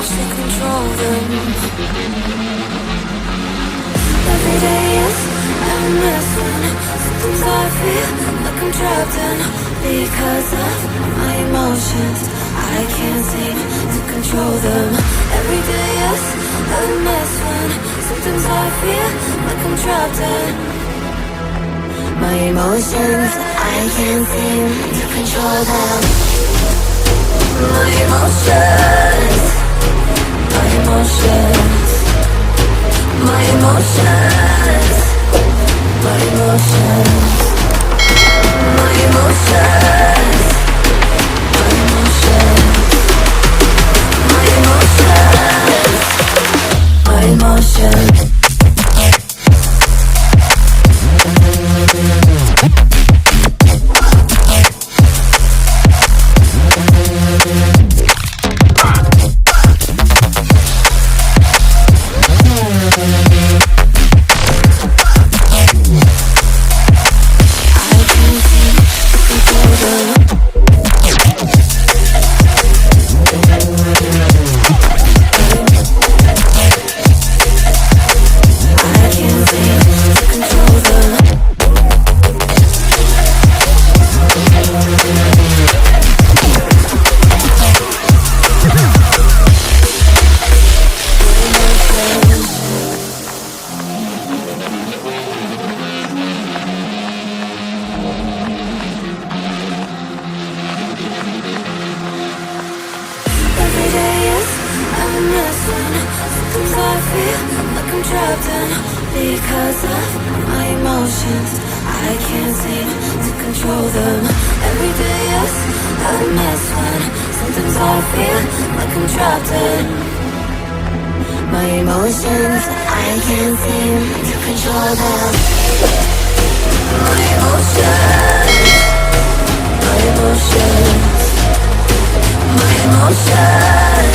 to control them. Every day, yes, I'm missing. Sometimes I feel like I'm trapped in because of my emotions. I can't seem to control them. Every day, yes, I'm missing. Sometimes I feel like I'm trapped in my emotions. I can't seem to control them. My emotions, my emotions, my emotions, my emotions, my emotions, my emotions, my emotions, my emotions. Because of my emotions, I can't seem to control them. Every day, yes, I miss when sometimes I feel like I'm trapped in my emotions. I can't seem to control them. My emotions, my emotions, my emotions.